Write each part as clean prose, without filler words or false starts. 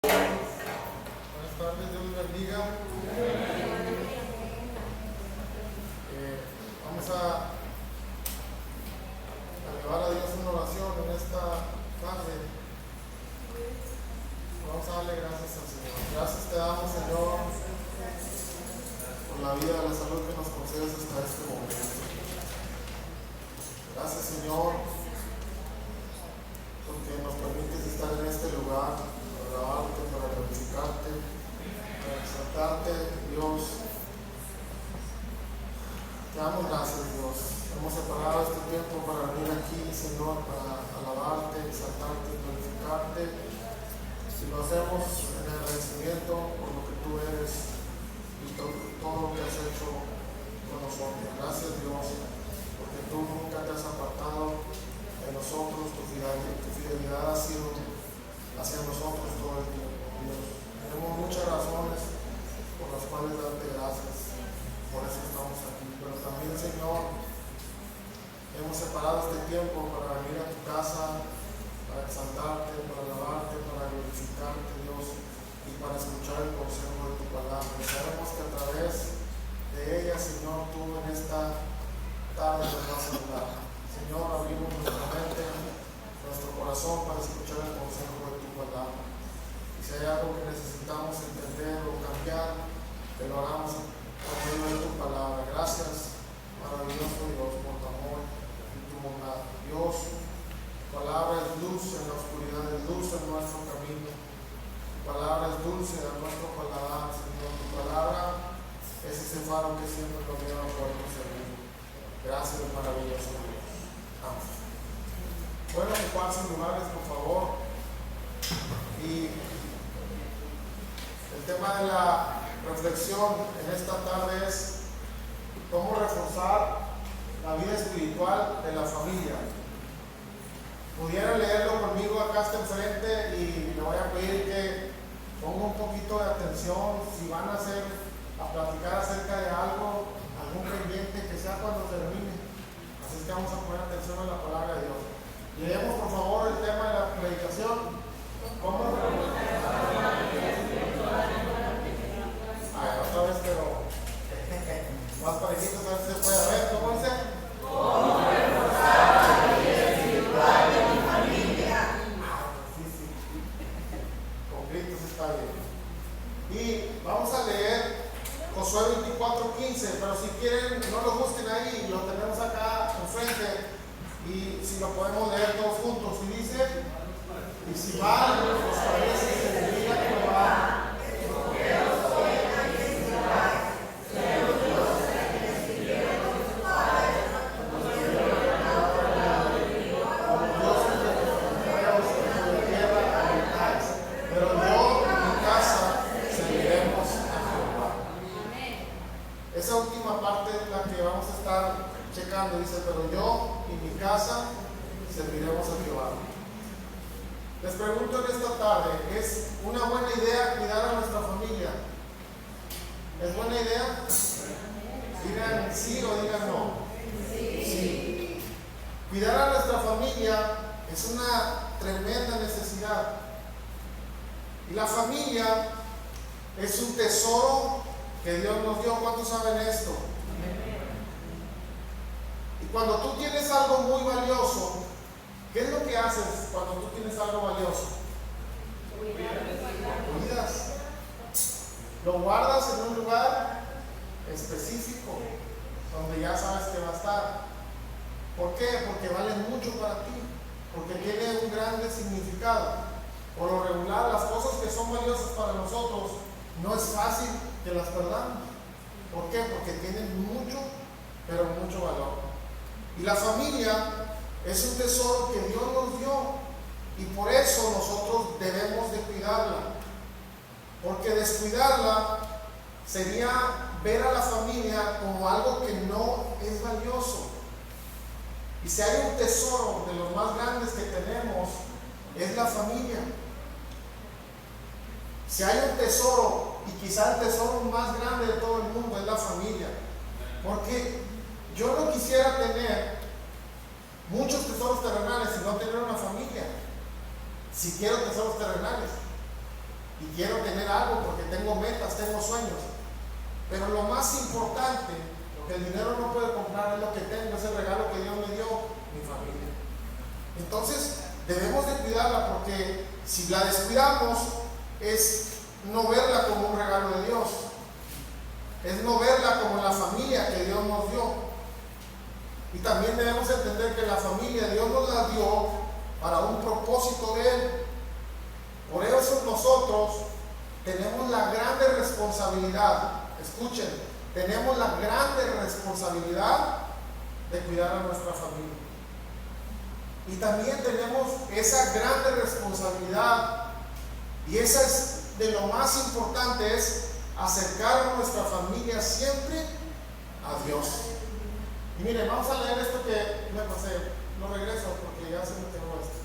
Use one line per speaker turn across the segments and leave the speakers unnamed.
Buenas tardes, Dios les bendiga. Vamos a elevar a Dios una oración en esta tarde. Vamos a darle gracias al Señor. Gracias te damos, Señor, por la vida y la salud que nos concedes hasta este momento. Gracias, Señor, porque nos permites estar en este lugar, para alabarte, para glorificarte, para exaltarte, Dios. Te damos gracias, Dios. Hemos separado este tiempo para venir aquí, Señor, para alabarte, exaltarte, glorificarte. Y lo hacemos en agradecimiento por lo que tú eres y todo lo que has hecho con nosotros. Gracias, Dios, porque tú nunca te has apartado de nosotros. Tu fidelidad ha sido hacia nosotros todo el tiempo, Dios. Tenemos muchas razones por las cuales darte gracias. Por eso estamos aquí. Pero también, Señor, hemos separado este tiempo para venir a tu casa, para exaltarte, para alabarte, para glorificarte, Dios, y para escuchar el consejo de tu palabra. Y sabemos que a través de ella, Señor, tú en esta tarde nos vas a hablar. Señor, abrimos nuestra mente, nuestro corazón para escuchar el consejo de tu palabra. Y si hay algo que necesitamos entender o cambiar, que lo hagamos por medio de tu palabra. Gracias, maravilloso Dios, por tu amor y tu bondad. Dios, tu palabra es luz en la oscuridad, es luz en nuestro camino. Tu palabra es dulce a nuestro paladar, Señor. Tu palabra es ese faro que siempre nos lleva a puerto seguro. Gracias, maravilloso Dios. Amén. Pueden ocuparse en lugares, por favor. Y el tema de la reflexión en esta tarde es cómo reforzar la vida espiritual de la familia. Pudieran leerlo conmigo acá hasta enfrente y le voy a pedir que ponga un poquito de atención si van a platicar acerca de algo, algún pendiente que sea cuando termine. Así es que vamos a poner atención a la palabra de Dios. Leemos por favor el tema de la predicación. ¿Cómo? Otra vez, pero más parejitos, a ver si se puede ver. ¿Cómo dice? ¿Cómo reforzar la vida espiritual de mi familia? Sí. Con gritos está bien. Y vamos a leer Josué 24:15, pero si quieren, no lo busquen ahí, lo tenemos acá enfrente y si lo podemos leer todos juntos. Y dice: y si van los países que se dedican a Jehová, esa última parte es la que vamos a estar checando. Dice: pero yo y mi casa serviremos a Jehová. Les pregunto en esta tarde, ¿es una buena idea cuidar a nuestra familia? ¿Es buena idea? Digan sí o digan no. Sí. Cuidar a nuestra familia es una tremenda necesidad. Y la familia es un tesoro que Dios nos dio. ¿Cuántos saben esto? Y cuando tú tienes algo muy valioso, ¿qué es lo que haces cuando tú tienes algo valioso? Lo cuidas. Lo guardas en un lugar específico donde ya sabes que va a estar. ¿Por qué? Porque vale mucho para ti, porque tiene un grande significado. Por lo regular, las cosas que son valiosas para nosotros no es fácil que las perdamos. ¿Por qué? Porque tienen mucho, pero mucho valor. Y la familia es un tesoro que Dios nos dio, y por eso nosotros debemos de cuidarla. Porque descuidarla sería ver a la familia como algo que no es valioso. Y si hay un tesoro de los más grandes que tenemos, es la familia. Si hay un tesoro, y quizá el tesoro más grande de todo el mundo, es la familia. Porque yo no quisiera tener muchos tesoros terrenales y no tener una familia. Si quiero tesoros terrenales, y quiero tener algo porque tengo metas, tengo sueños. Pero lo más importante, lo que el dinero no puede comprar, es lo que tengo, es el regalo que Dios me dio, mi familia. Entonces debemos de cuidarla, porque si la descuidamos es no verla como un regalo de Dios, es no verla como la familia que Dios nos dio. Y también debemos entender que la familia Dios nos la dio para un propósito de Él. Por eso nosotros tenemos la grande responsabilidad, escuchen, tenemos la grande responsabilidad de cuidar a nuestra familia. Y también tenemos esa grande responsabilidad, y esa es de lo más importante, es acercar a nuestra familia siempre a Dios. Y miren, vamos a leer esto que me pasé, lo regreso porque ya se me quedó esto.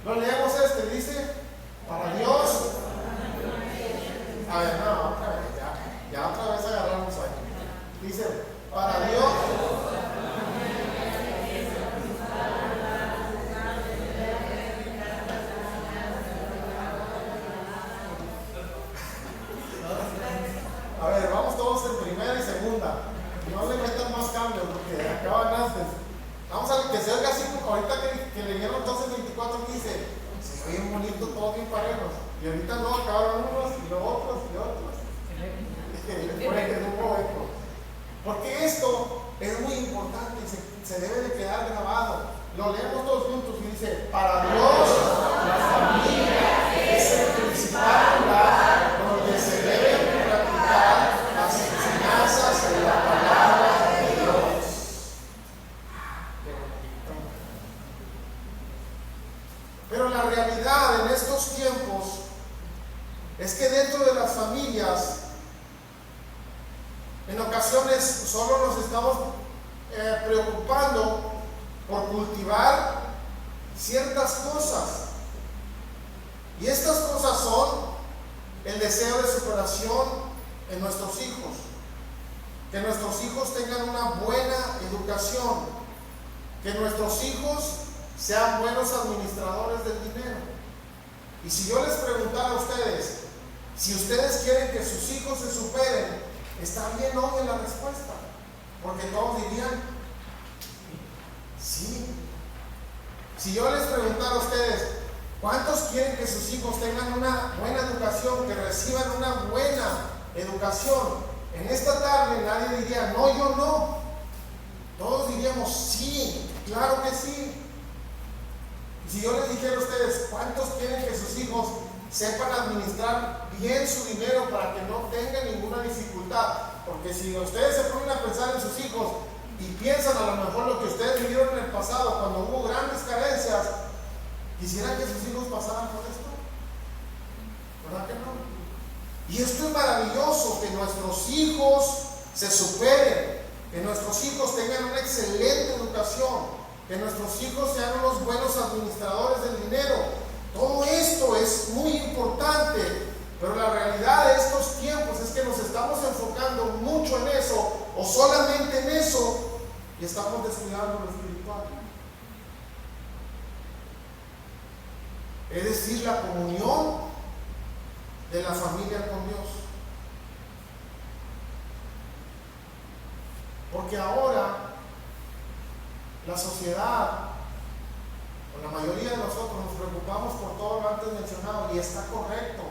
Lo leemos dice, para Dios. A ver, no, otra vez, ya otra vez agarramos ahí. Dice, para Dios. A ver, vamos todos en primera y segunda. No le metan más cambios porque acaban antes. Vamos a que se oiga así, ahorita que leyeron entonces 24 dice, se oye bonito, todos bien parejos. Y ahorita no, acabaron unos y los otros y otros. Porque esto es muy importante y se debe de quedar grabado. Lo leemos todos juntos y dice, para Dios la familia es el principal lugar donde se deben practicar las enseñanzas de la palabra de Dios. Pero la realidad en estos tiempos es que dentro de las familias, en ocasiones solo nos estamos preocupando por cultivar ciertas cosas. Y estas cosas son el deseo de superación en nuestros hijos. Que nuestros hijos tengan una buena educación. Que nuestros hijos sean buenos administradores del dinero. Y si yo les preguntara a ustedes, si ustedes quieren que sus hijos se superen, está bien obvia la respuesta, porque todos dirían sí. Si yo les preguntara a ustedes, ¿cuántos quieren que sus hijos tengan una buena educación, que reciban una buena educación? En esta tarde nadie diría, no, yo no. Todos diríamos, sí, claro que sí. Si yo les dijera a ustedes, ¿cuántos quieren que sus hijos sepan administrar bien su dinero para que no tengan ninguna dificultad? Porque si ustedes se ponen a pensar en sus hijos y piensan a lo mejor lo que ustedes vivieron en el pasado, cuando hubo grandes carencias, ¿quisieran que sus hijos pasaran por esto? ¿Verdad que no? Y esto es maravilloso, que nuestros hijos se superen, que nuestros hijos tengan una excelente educación, que nuestros hijos sean unos buenos administradores del dinero. Todo esto es muy importante, pero la realidad de estos tiempos es que nos estamos enfocando mucho en eso, o solamente en eso, y estamos descuidando lo espiritual. Es decir, la comunión de la familia con Dios. Porque ahora la sociedad, o la mayoría de nosotros, nos preocupamos por todo lo antes mencionado, y está correcto,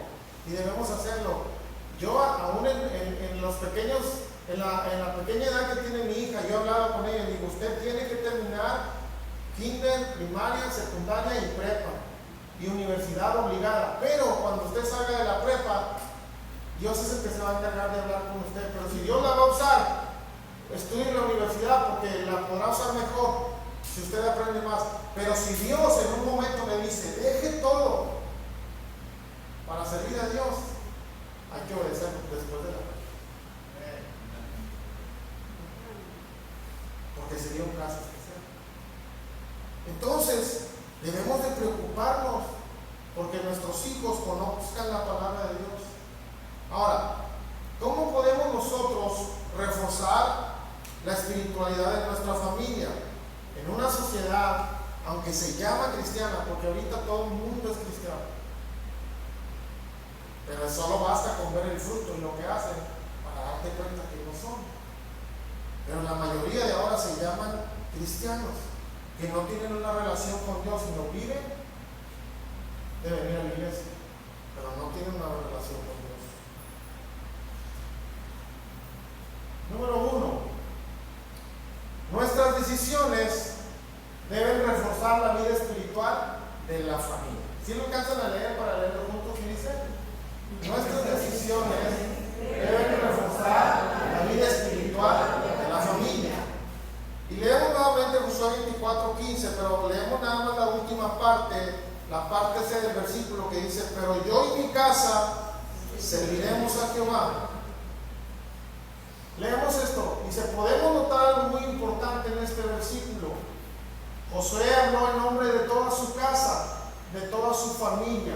y debemos hacerlo. Yo aún en los pequeños, en la pequeña edad que tiene mi hija, yo hablaba con ella y digo, usted tiene que terminar kinder, primaria, secundaria y prepa, y universidad obligada, pero cuando usted salga de la prepa, Dios es el que se va a encargar de hablar con usted. Pero si Dios la va a usar, estudie en la universidad porque la podrá usar mejor si usted aprende más. Pero si Dios en un momento le dice, deje todo para servir a Dios, hay que obedecerlo después de la prepa. Porque sería un caso especial. Entonces, debemos de preocuparnos porque nuestros hijos conozcan la palabra de Dios. Ahora, ¿cómo podemos nosotros reforzar la espiritualidad de nuestra familia en una sociedad, aunque se llama cristiana, porque ahorita todo el mundo es cristiano? Pero solo basta con ver el fruto y lo que hacen para darte cuenta que no son. Pero la mayoría de ahora se llaman cristianos, que no tienen una relación con Dios, sino viven de venir a la iglesia, pero no tienen una relación con Dios. Número 1, nuestras decisiones deben reforzar la vida espiritual de la familia. ¿Sí lo alcanzan a leer para leerlo juntos? ¿Qué dice? Nuestras decisiones deben reforzar la vida espiritual de la familia. Y leemos nuevamente Josué 24:15, pero leemos nada más la última parte, la parte C del versículo que dice: pero yo y mi casa serviremos a Jehová. Leemos esto y se podemos notar algo muy importante en este versículo. Josué habló en nombre de toda su casa, de toda su familia.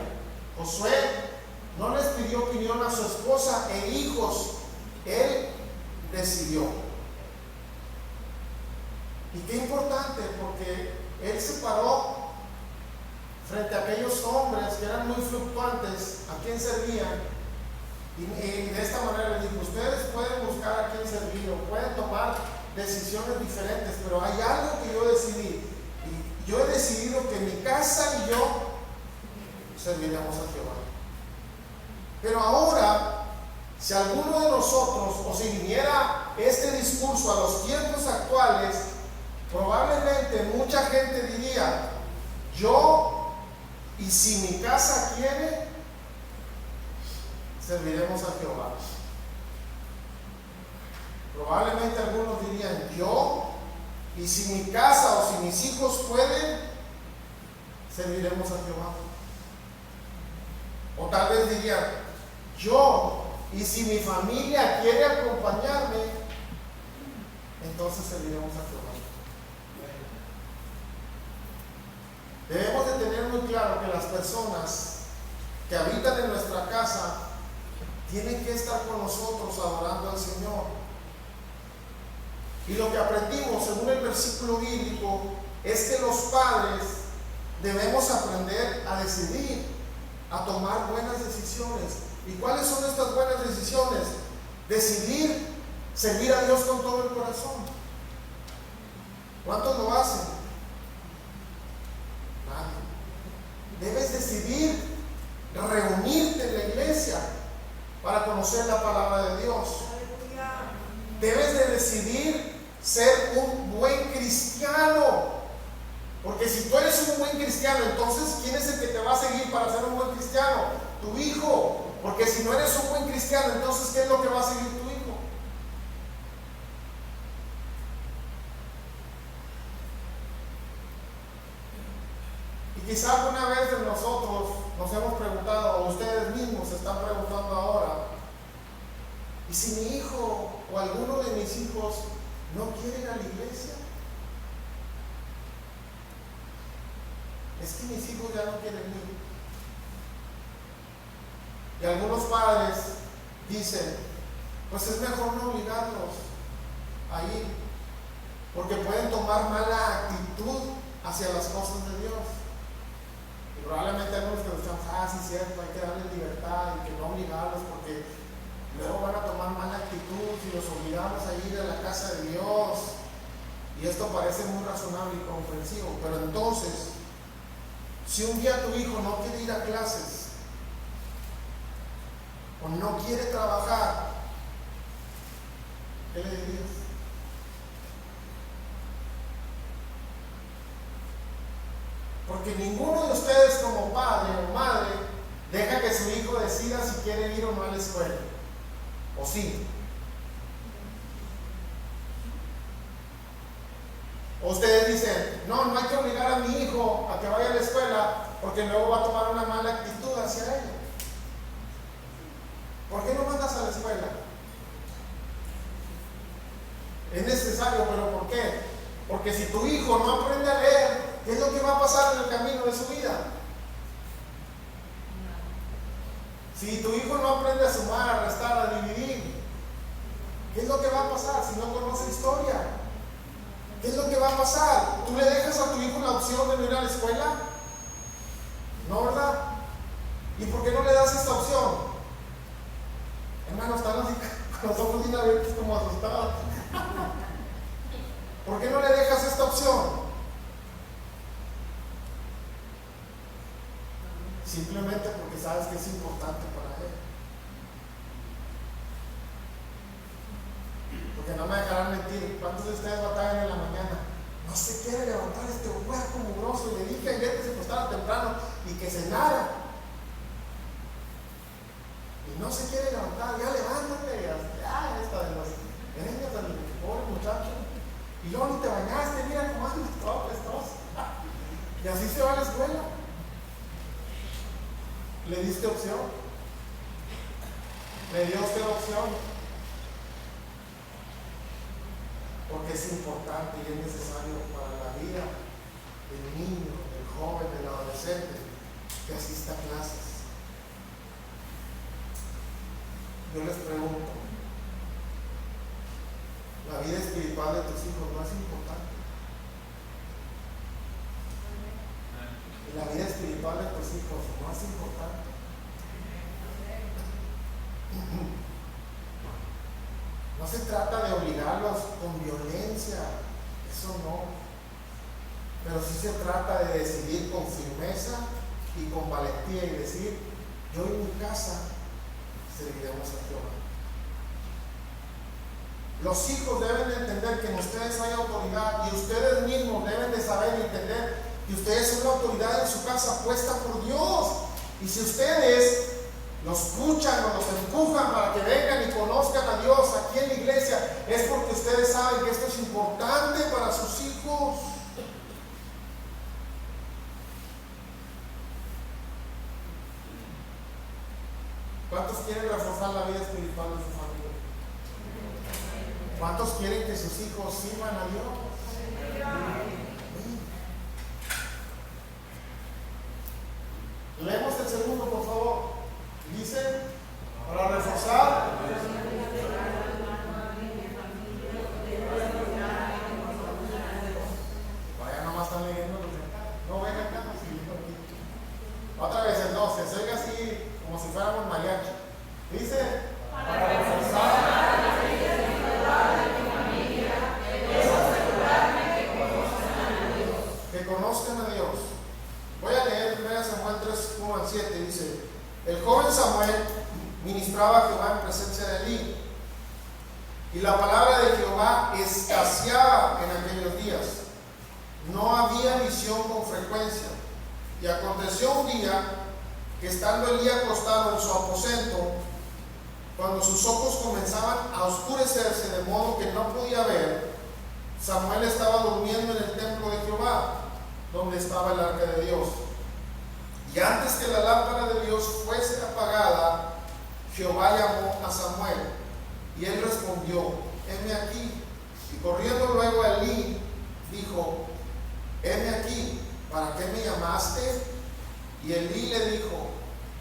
Josué no les pidió opinión a su esposa e hijos, él decidió. Y qué importante, porque él se paró frente a aquellos hombres que eran muy fluctuantes, a quien servían, y de esta manera les dijo: ustedes pueden buscar a quién servir o pueden tomar decisiones diferentes, pero hay algo que yo decidí, y yo he decidido que mi casa y yo serviremos a Jehová. Pero ahora, si alguno de nosotros, o si viniera este discurso a los tiempos actuales, probablemente mucha gente diría: yo, y si mi casa quiere, serviremos a Jehová. Probablemente algunos dirían: yo, y si mi casa o si mis hijos pueden, serviremos a Jehová. O tal vez dirían: yo, y si mi familia quiere acompañarme, entonces serviremos a Jehová. Debemos de tener muy claro que las personas que habitan en nuestra casa tienen que estar con nosotros adorando al Señor. Y lo que aprendimos según el versículo bíblico es que los padres debemos aprender a decidir, a tomar buenas decisiones. ¿Y cuáles son estas buenas decisiones? Decidir servir a Dios con todo el corazón. ¿Cuántos lo hacen? Nadie. Debes decidir reunirte en la iglesia para conocer la palabra de Dios. Debes de decidir ser un buen cristiano, porque si tú eres un buen cristiano, entonces ¿quién es el que te va a seguir para ser un buen cristiano? Tu hijo. Porque si no eres un buen cristiano, entonces ¿qué es lo que va a seguir tu hijo? Y quizá alguna vez de nosotros nos hemos preguntado, o ustedes mismos se están preguntando ahora: ¿y si mi hijo o alguno de mis hijos no quiere ir a la iglesia? Es que mis hijos ya no quieren ir. Y algunos padres dicen: pues es mejor no obligarlos a ir, porque pueden tomar mala actitud hacia las cosas de Dios. Y probablemente algunos que nos están: sí, cierto, hay que darles libertad y que no obligarlos, porque luego van a tomar mala actitud si los obligamos a ir a la casa de Dios. Y esto parece muy razonable y comprensivo, pero entonces, si un día tu hijo no quiere ir a clases o no quiere trabajar, ¿qué le dirías? Porque ninguno de ustedes como padre o madre deja que su hijo decida si quiere ir o no a la escuela. ¿O sí? O ustedes dicen: no, no hay que obligar a mi hijo a que vaya a la escuela, porque luego va a tomar una mala actitud hacia ella. ¿Por qué no mandas a la escuela? Es necesario, pero ¿por qué? Porque si tu hijo no aprende a leer, ¿qué es lo que va a pasar en el camino de su vida? Si tu hijo no aprende a sumar, a restar, a dividir, ¿qué es lo que va a pasar si no conoce historia? ¿Qué es lo que va a pasar? ¿Tú le dejas a tu hijo la opción de no ir a la escuela? No, ¿verdad? ¿Y por qué no le das esta opción? la ves como asustada. ¿Por qué no le dejas esta opción? Simplemente porque sabes que es importante para él. Porque no me dejarán mentir. ¿Cuántos de ustedes batallan en la mañana? No se quiere levantar este hueco mugroso. Y le dije ayer que se acostara temprano y que cenara. Y no se quiere levantar. Ya levántate. Ya esta de las greñas del pobre muchacho. Y luego ni te bañaste. Mira cómo andas todo apestoso. Y así se va a la escuela. ¿Le diste opción? ¿Le dio usted opción? Porque es importante y es necesario para la vida del niño, del joven, del adolescente que asista a clases. Yo les pregunto, ¿la vida espiritual de tus hijos no es importante? ¿Y la vida espiritual de tus hijos no es importante? No se trata de obligarlos con violencia, eso no. Pero sí se trata de decidir con firmeza y con valentía y decir: yo en mi casa serviremos a Jehová. Los hijos deben de entender que en ustedes hay autoridad, y ustedes mismos deben de saber y entender que ustedes son la autoridad en su casa puesta por Dios. Y si ustedes los escuchan o los empujan para que vengan y conozcan a Dios aquí en la iglesia, es porque ustedes saben que esto es importante para sus hijos. ¿Cuántos quieren reforzar la vida espiritual de su familia? ¿Cuántos quieren que sus hijos sirvan a Dios? Leemos el segundo, por favor. Dice, para reforzar. Vaya, nomás están leyendo. No ven acá, aquí. Otra vez el 12, se oiga así como si fuéramos mariachi. Dice, para reforzar. Que conozcan a Dios. Voy a leer 1 Samuel 3, 1 al 7. Dice: el joven Samuel ministraba a Jehová en presencia de Elí, y la palabra de Jehová escaseaba en aquellos días. No había visión con frecuencia. Y aconteció un día que, estando Elí acostado en su aposento, cuando sus ojos comenzaban a oscurecerse de modo que no podía ver, Samuel estaba durmiendo en el templo de Jehová, donde estaba el arca de Dios. Y antes que la lámpara de Dios fuese apagada, Jehová llamó a Samuel, y él respondió: heme aquí. Y corriendo luego a Elí, dijo: heme aquí, ¿para qué me llamaste? Y Elí le dijo: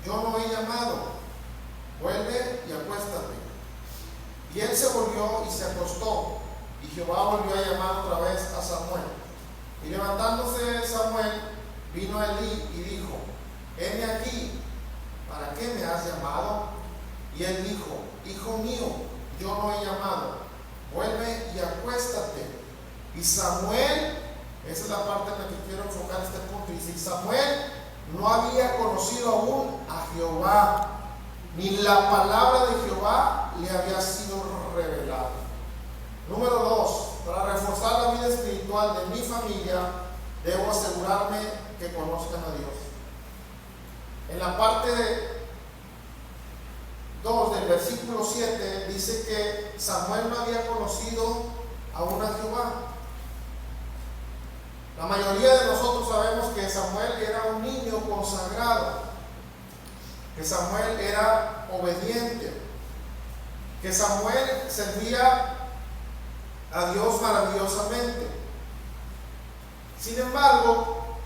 yo no he llamado, vuelve y acuéstate. Y él se volvió y se acostó, y Jehová volvió a llamar otra vez a Samuel. Y levantándose Samuel, vino a Elí y dijo: heme aquí, ¿para qué me has llamado? Y él dijo: hijo mío, yo no he llamado, vuelve y acuéstate. Y Samuel, esa es la parte en la que quiero enfocar este punto, dice: Samuel no había conocido aún a Jehová, ni la palabra de Jehová le había sido revelada. Número 2, para reforzar la vida espiritual de mi familia, debo asegurarme que conozcan a Dios. En la parte 2 del versículo 7 dice que Samuel no había conocido aún a Jehová. La mayoría de nosotros sabemos que Samuel era un niño consagrado, que Samuel era obediente, que Samuel servía a Dios maravillosamente. Sin embargo,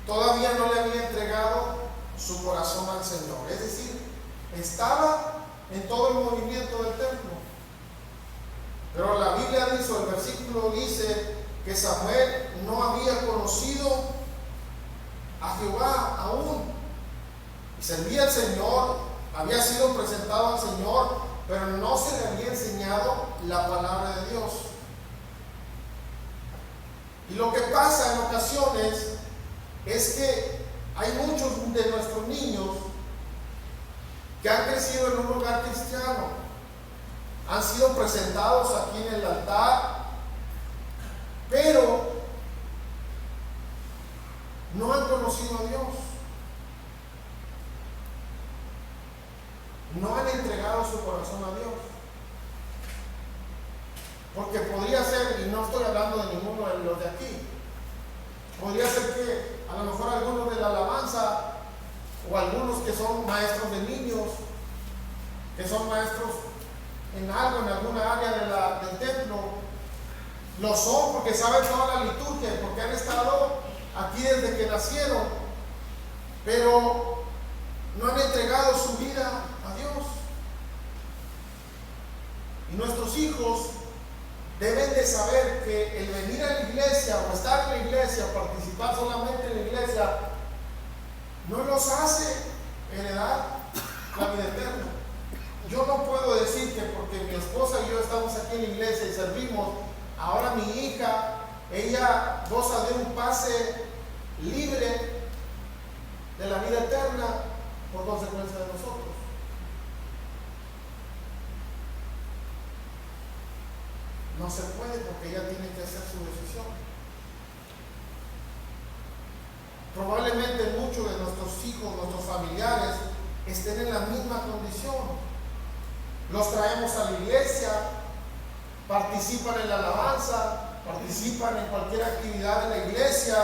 todavía no le había entregado su corazón al Señor. Es decir, estaba en todo el movimiento del templo. Pero la Biblia dice, el versículo dice, que Samuel no había conocido a Jehová aún. Y servía al Señor, había sido presentado al Señor, pero no se le había enseñado la palabra de Dios. Y lo que pasa en ocasiones es que hay muchos de nuestros niños que han crecido en un hogar cristiano, han sido presentados aquí en el altar, pero no han conocido a Dios, no han entregado su corazón a Dios. Porque podría ser, y no estoy hablando de ninguno de los de aquí, podría ser que a lo mejor algunos de la alabanza o algunos que son maestros de niños, que son maestros en algo, en alguna área del templo, lo son porque saben toda la liturgia, porque han estado aquí desde que nacieron, pero no han entregado su vida a Dios. Y nuestros hijos deben de saber que el venir a la iglesia o estar en la iglesia o participar solamente en la iglesia no los hace heredar la vida eterna. Yo no puedo decir que porque mi esposa y yo estamos aquí en la iglesia y servimos, ahora mi hija, ella goza de un pase libre de la vida eterna por consecuencia de nosotros. No se puede, porque ella tiene que hacer su decisión. Probablemente muchos de nuestros hijos, nuestros familiares, estén en la misma condición. Los traemos a la iglesia, participan en la alabanza, participan en cualquier actividad de la iglesia,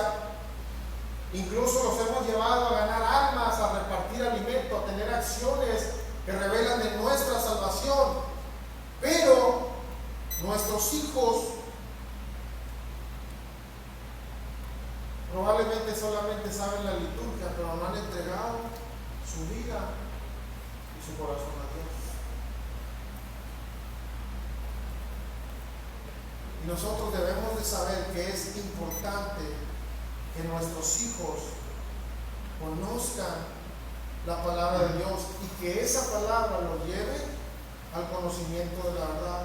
incluso los hemos llevado a ganar almas, a repartir alimento, a tener acciones que revelan de nuestra salvación, pero nuestros hijos probablemente solamente saben la liturgia, pero no han entregado su vida y su corazón a Dios. Y nosotros debemos de saber que es importante que nuestros hijos conozcan la palabra de Dios y que esa palabra los lleve al conocimiento de la verdad,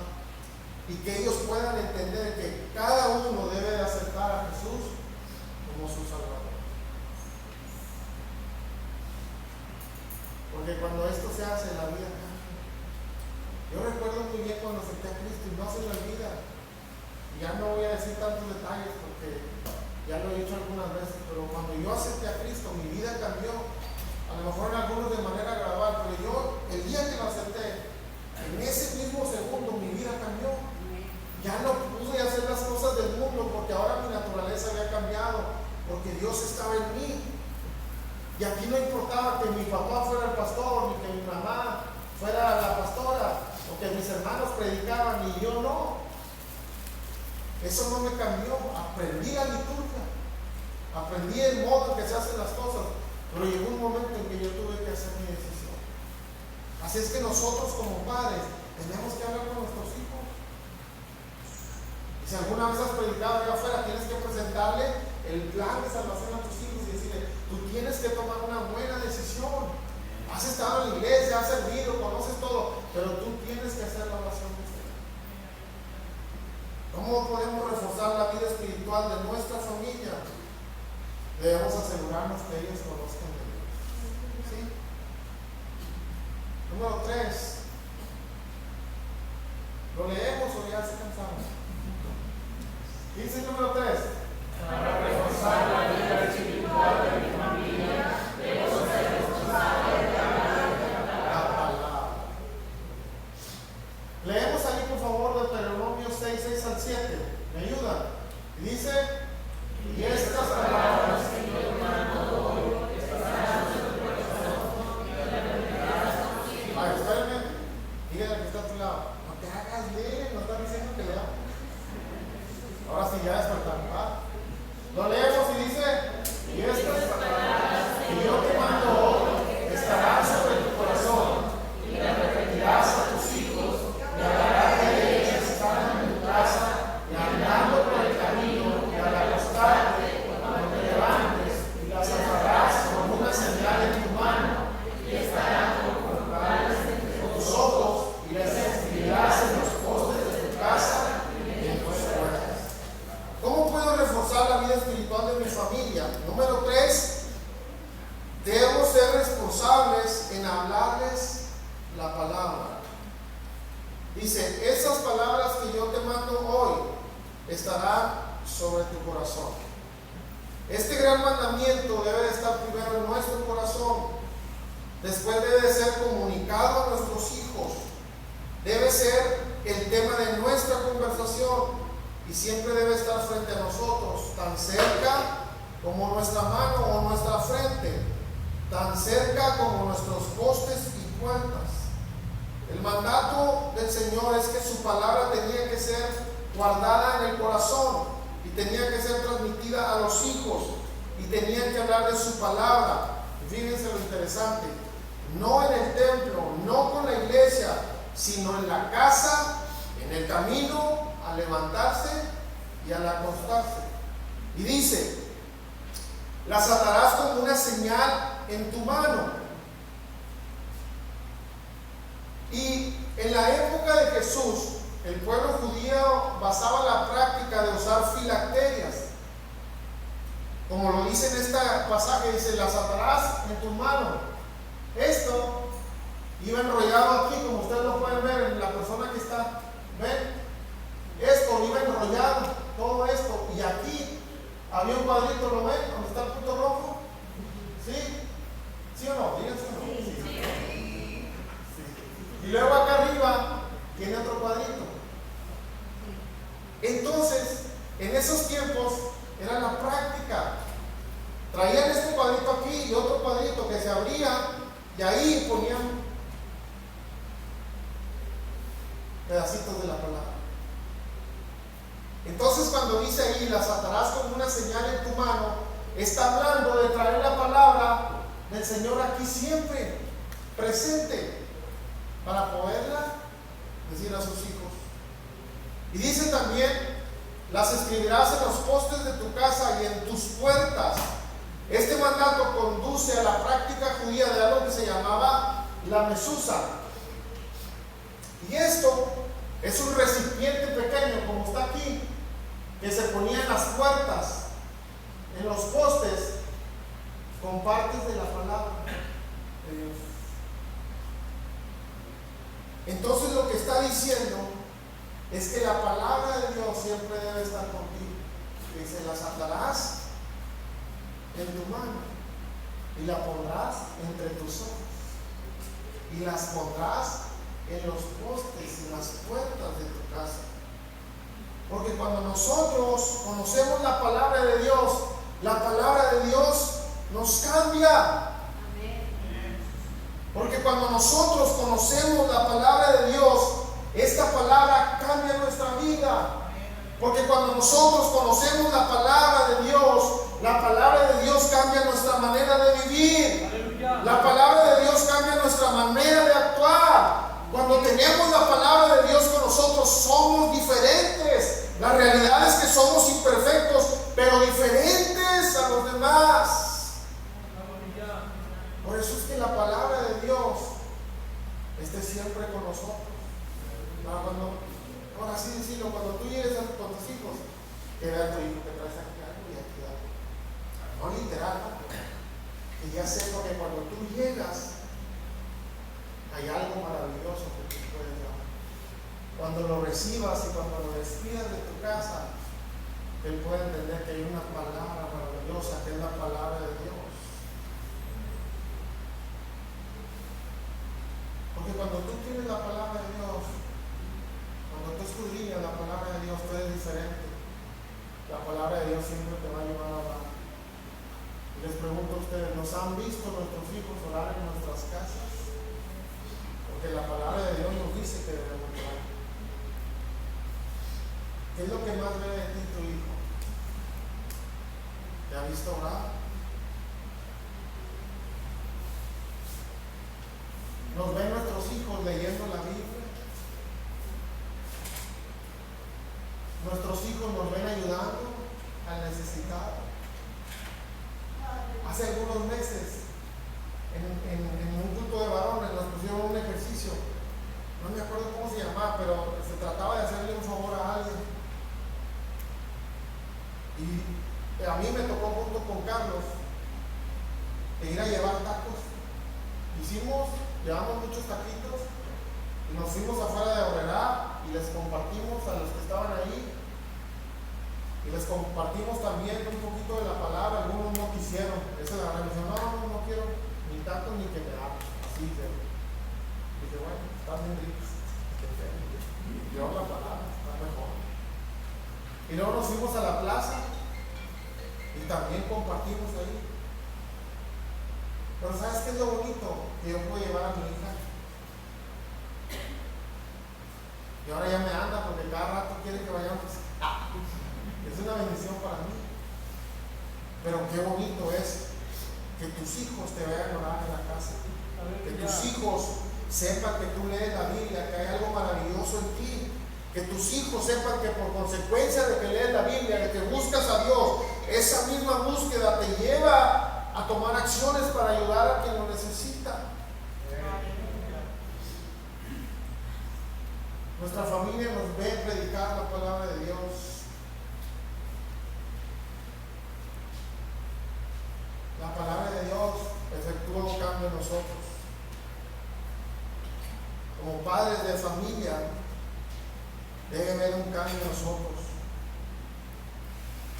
y que ellos puedan entender que cada uno debe de aceptar a Jesús como su Salvador. Porque cuando esto se hace, la vida cambia. Yo recuerdo muy bien cuando acepté a Cristo y no se me olvida. Y ya no voy a decir tantos detalles porque ya lo he dicho algunas veces, pero cuando yo acepté a Cristo, mi vida cambió. A lo mejor en algunos de manera gradual, pero yo, el día que lo acepté, en ese mismo segundo mi vida cambió. Ya no pude hacer las cosas del mundo porque ahora mi naturaleza había cambiado, porque Dios estaba en mí. Y aquí no importaba que mi papá fuera el pastor, ni que mi mamá fuera la pastora, o que mis hermanos predicaban y yo no. Eso no me cambió. Aprendí la liturgia, aprendí el modo en que se hacen las cosas, pero llegó un momento en que yo tuve que hacer mi decisión. Así es que nosotros como padres tenemos que hablar con nuestros hijos. Si alguna vez has predicado allá afuera, tienes que presentarle el plan de salvación a tus hijos y decirle, tú tienes que tomar una buena decisión. Has estado en la iglesia, has servido, conoces todo, pero tú tienes que hacer la oración de usted. ¿Cómo podemos reforzar la vida espiritual de nuestra familia? Debemos asegurarnos que ellos conozcan de Dios. ¿Sí? Número 3. ¿Lo leemos o ya se cansaron? Dice el número 3.
Para reforzar la vida espiritual de mi familia, debo ser responsable de hablar
la palabra. Leemos ahí por favor Deuteronomio 6, 6 al 7. ¿Me ayudan? Y dice, y estas palabras
que yo mando hoy estarán en tu corazón y las repetirás a tus hijos.
Ay, espérame. Dígale que está a tu lado. No te hagas leer, no está diciendo que lea. Ahora sí, ya despertamos. la palabra. Dice, esas palabras que yo te mando hoy estarán sobre tu corazón. Este gran mandamiento debe de estar primero en nuestro corazón. Después debe de ser comunicado a nuestros hijos. Debe ser el tema de nuestra conversación y siempre debe estar frente a nosotros, tan cerca como nuestra mano o nuestra frente, tan cerca como nuestros postes y puertas. El mandato del Señor es que su palabra tenía que ser guardada en el corazón y tenía que ser transmitida a los hijos y tenían que hablar de su palabra. Fíjense lo interesante, no en el templo, no con la iglesia, sino en la casa, en el camino, al levantarse y al acostarse. Y dice, las atarás como una señal en tu mano. Y en la época de Jesús, el pueblo judío basaba la práctica de usar filacterias. Como lo dice en este pasaje, dice, las atarás en tu mano. Esto iba enrollado aquí, como ustedes lo pueden ver en la persona que está, ¿ven? Esto iba enrollado, todo esto, y aquí había un cuadrito, ¿lo ven? Donde está el punto rojo. ¿Sí? ¿Sí o no? Díganse o no. Sí. Y luego acá arriba tiene otro cuadrito. Entonces, en esos tiempos era la práctica. Traían este cuadrito aquí y otro cuadrito que se abría y ahí ponían pedacitos de la palabra. Entonces, cuando dice ahí, las atarás como una señal en tu mano, está hablando de traer la palabra del Señor aquí siempre presente para poderla decir a sus hijos. Y dice también, las escribirás en los postes de tu casa y en tus puertas. Este mandato conduce a la práctica judía de algo que se llamaba la mesusa. Y esto es un recipiente pequeño, como está aquí, que se ponía en las puertas, en los postes, con partes de la palabra de Dios. Entonces lo que está diciendo es que la palabra de Dios siempre debe estar contigo. Dice, las atarás en tu mano y la pondrás entre tus ojos y las pondrás en los postes y en las puertas de tu casa. Porque cuando nosotros conocemos la palabra de Dios, la palabra de Dios nos cambia. Porque cuando nosotros conocemos la palabra de Dios, esta palabra cambia nuestra vida. Porque cuando nosotros conocemos la palabra de Dios cambia nuestra manera de vivir. La palabra de Dios cambia nuestra manera de actuar. Cuando tenemos la palabra de Dios con nosotros, somos diferentes. La realidad es que somos imperfectos, pero diferentes a los demás. Por eso es que la palabra de Dios esté siempre con nosotros. Ahora sí decirlo, cuando tú llegues con tus hijos, que vea a tu hijo que traes aquí algo y aquí algo. No literal, ¿no? Que ya sepa que cuando tú llegas, hay algo maravilloso que tú puedes dar. Cuando lo recibas y cuando lo despidas de tu casa, él puede entender que hay una palabra maravillosa, que es la palabra de Dios. Porque cuando tú tienes la palabra de Dios, cuando tú escudriñas la palabra de Dios, tú eres diferente. La palabra de Dios siempre te va a llevar a orar. Y les pregunto a ustedes, ¿nos han visto nuestros hijos orar en nuestras casas? Porque la palabra de Dios nos dice que debemos orar. ¿Qué es lo que más ve de ti tu hijo? ¿Te ha visto orar? ¿Nos ven nuestros hijos leyendo la Biblia? ¿Nuestros hijos nos ven ayudando al necesitado? Hace algunos meses, en un culto de varones, nos pusieron un ejercicio. No me acuerdo cómo se llamaba, pero se trataba de hacerle un favor a alguien. Y a mí me tocó junto con Carlos de ir a llevar tacos y llevamos muchos taquitos y nos fuimos afuera de Aurrera y les compartimos a los que estaban ahí y les compartimos también un poquito de la palabra. Algunos no quisieron, esa es la religión, no quiero ni tacos ni que me hablen, así que dije, bueno, están bien ricos, yo la palabra, está mejor. Y luego nos fuimos a la plaza y también compartimos ahí. Pero ¿sabes qué es lo bonito? Que yo puedo llevar a mi hija. Y ahora ya me anda porque cada rato quiere que vayamos. Es una bendición para mí. Pero qué bonito es que tus hijos te vean orar en la casa. Que tus hijos sepan que tú lees la Biblia, que hay algo maravilloso en ti. Que tus hijos sepan que por consecuencia de que lees la Biblia, de que buscas a Dios, esa misma búsqueda te lleva a tomar acciones para ayudar a quien lo necesita. Nuestra familia nos ve predicar la palabra de Dios. La palabra de Dios efectúa un cambio en nosotros. Como padres de familia, debe haber un cambio en nosotros.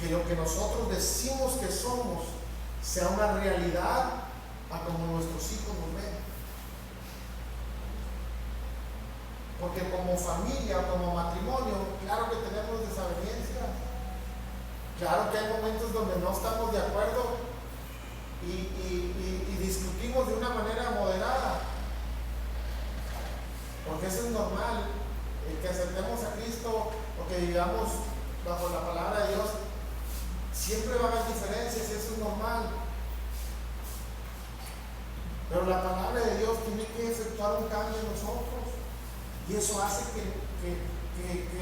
Que lo que nosotros decimos que somos sea una realidad a como nuestros hijos nos ven. Porque como familia, como matrimonio, claro que tenemos desavenencias, claro que hay momentos donde no estamos de acuerdo y discutimos de una manera moderada, porque eso es normal. El que aceptemos a Cristo o que vivamos bajo la palabra de Dios, siempre va a haber diferencias y eso es normal. Pero la palabra de Dios tiene que efectuar un cambio en nosotros y eso hace que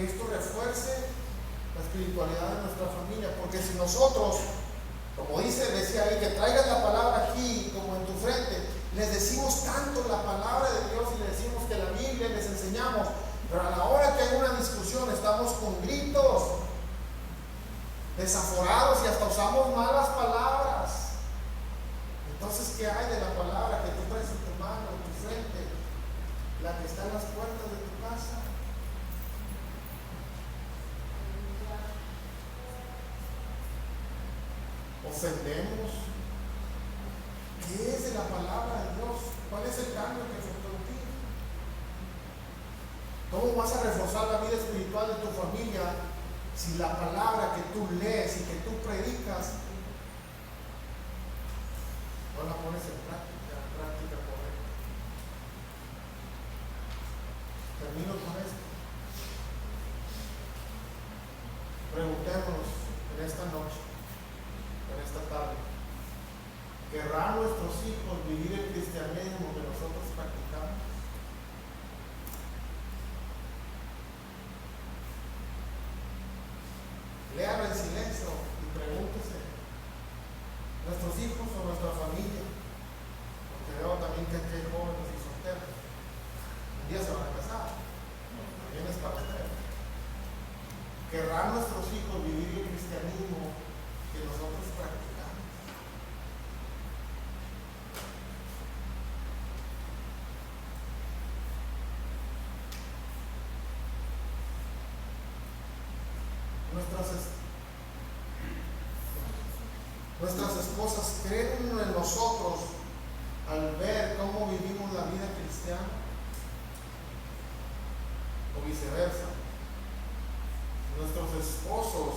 esto refuerce la espiritualidad de nuestra familia. Porque si nosotros, como decía ahí, que traigas la palabra aquí como en tu frente, les decimos tanto la palabra de Dios y les decimos que la Biblia les enseñamos, pero a la hora que hay una discusión estamos con gritos, desaforados y hasta usamos malas palabras. Entonces, ¿qué hay de la palabra que tú traes en tu mano, en tu frente, la que está en las puertas de tu casa? Ofendemos. ¿Qué es de la palabra de Dios? ¿Cuál es el cambio que efectúa en ti? ¿Cómo vas a reforzar la vida espiritual de tu familia si la palabra que tú lees y que tú predicas no la pones en práctica correcta? Termino con esto. Preguntémonos en esta noche, en esta tarde, ¿querrán nuestros hijos vivir el cristianismo que nosotros practicamos? Léalo en silencio y pregúntese, ¿nuestros hijos o nuestra familia? Porque veo también que hay jóvenes y solteros. Un día se van a casar, también es para ustedes. ¿Querrán nuestros hijos vivir el cristianismo que nosotros practicamos? Nuestras esposas creen en nosotros al ver cómo vivimos la vida cristiana, o viceversa. Nuestros esposos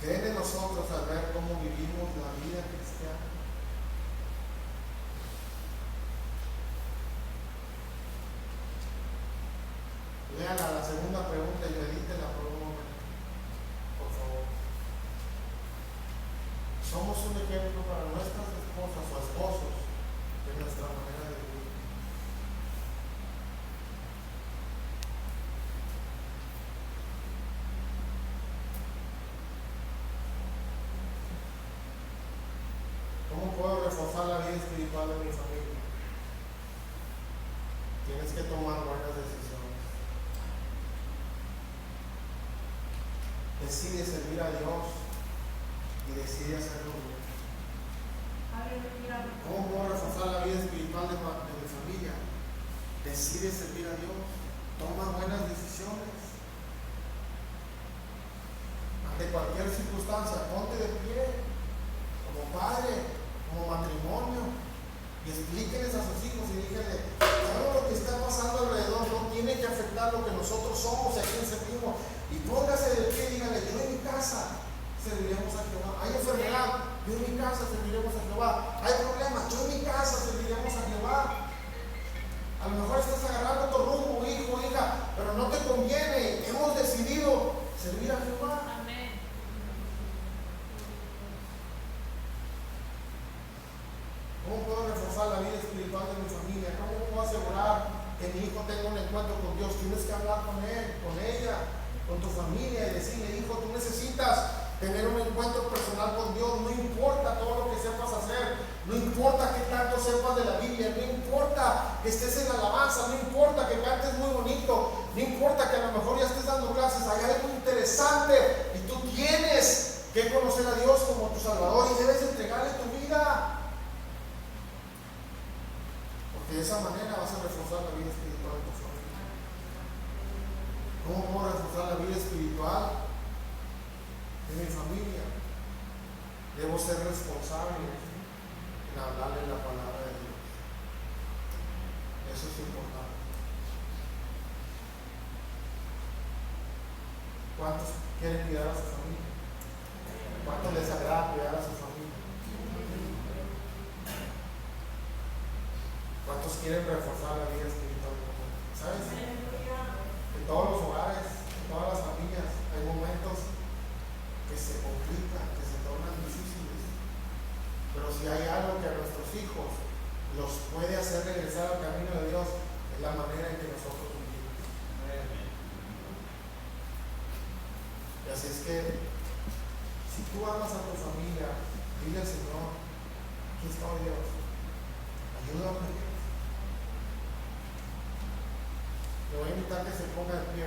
creen en nosotros al ver cómo vivimos la vida cristiana. Lean la segunda pregunta y medítela por un momento, por favor. Somos un ejemplo para nuestras esposas o esposos de nuestra manera de vivir. ¿Cómo puedo reforzar la vida espiritual de mi familia? Tienes que tomar buenas decisiones. Decide servir a Dios y decide hacerlo bien. ¿Cómo puedo reforzar reforzar la vida espiritual de mi familia. Decide servir a Dios. Toma buenas decisiones. Ante cualquier circunstancia, ponte de pie, como padre, como matrimonio, y explíqueles a sus hijos y díganle: todo lo que está pasando alrededor no tiene que afectar lo que nosotros somos y a quién servimos. Y póngase de pie y díganle: yo en mi casa serviremos a Jehová. Hay enfermedad, yo en mi casa serviremos a Jehová. Hay problemas, yo en mi casa serviremos a Jehová. A lo mejor estás agarrando tu rumbo, hijo, hija, pero no te conviene. Hemos decidido servir a Jehová.
Amén.
¿Cómo puedo reforzar la vida espiritual de mi familia? ¿Cómo puedo asegurar que mi hijo tenga un encuentro con Dios? Tienes que hablar con él, con ella, con tu familia y decirle: hijo, tú necesitas tener un encuentro personal con Dios. No importa todo lo que sepas hacer, no importa que tanto sepas de la Biblia, no importa que estés en la alabanza, no importa que cantes muy bonito, no importa que a lo mejor ya estés dando clases. Hay algo interesante y tú tienes que conocer a Dios como tu Salvador y debes entregarle tu vida. Porque de esa manera vas a reforzar la vida espiritual de tu familia. ¿Cómo puedo reforzar la vida espiritual de mi familia? Debo ser responsable en hablarle la palabra de Dios. Eso es importante. ¿Cuántos quieren cuidar a su familia? ¿Cuántos les agrada cuidar a su familia? ¿Cuántos quieren reforzar la vida espiritual? ¿Sabes? En todos los hogares, en todas las familias, hay momentos que se complican, que se tornan difíciles. Pero si hay algo que a nuestros hijos los puede hacer regresar al camino de Dios, es la manera en que nosotros vivimos. Y así es que, si tú amas a tu familia, dile al Señor: aquí estoy, Dios, ayúdame. Le voy a invitar que se ponga de pie.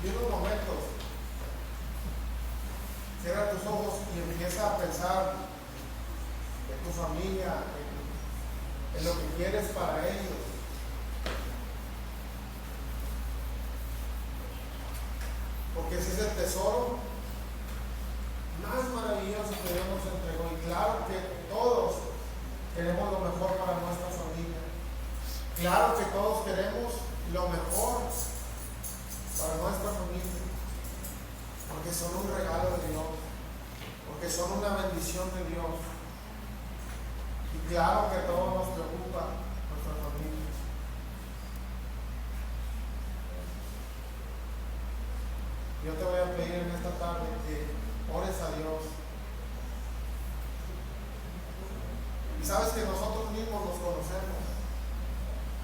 Y en unos momentos, cierra tus ojos y empieza a pensar en tu familia, en lo que quieres para ellos. Porque ese es el tesoro más maravilloso que Dios nos entregó. Y claro que todos queremos lo mejor para nuestra familia. Claro que todos queremos lo mejor para nuestra familia. Porque son un regalo de Dios. Porque son una bendición de Dios. Y claro que a todos nos preocupa nuestra familia. Yo te voy a pedir en esta tarde que ores a Dios. Y sabes que nosotros mismos nos conocemos.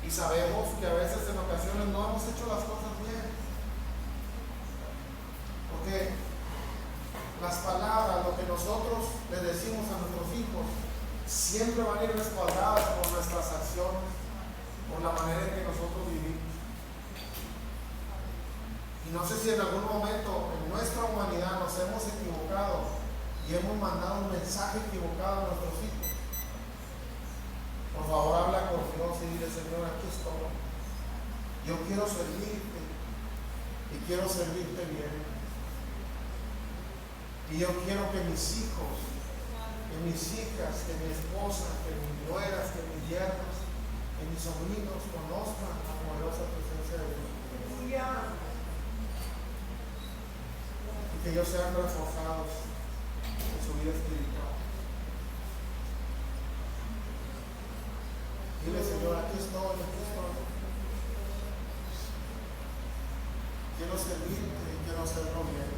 Y sabemos que a veces en ocasiones no hemos hecho las cosas bien. Porque las palabras, lo que nosotros le decimos a nuestros hijos, siempre van a ir respaldadas por nuestras acciones, por la manera en que nosotros vivimos. Y no sé si en algún momento en nuestra humanidad nos hemos equivocado y hemos mandado un mensaje equivocado a nuestros hijos. Por favor, habla con Dios y dile: Señor, aquí estoy. Yo quiero servirte y quiero servirte bien. Y yo quiero que mis hijos, que mis hijas, que mi esposa, que mis nueras, que mis yernos, que mis sobrinos conozcan la poderosa presencia de Dios. Y que ellos sean reforzados en su vida espiritual. Dile: Señor, aquí estoy, aquí estoy. Quiero servirte y quiero hacerlo bien.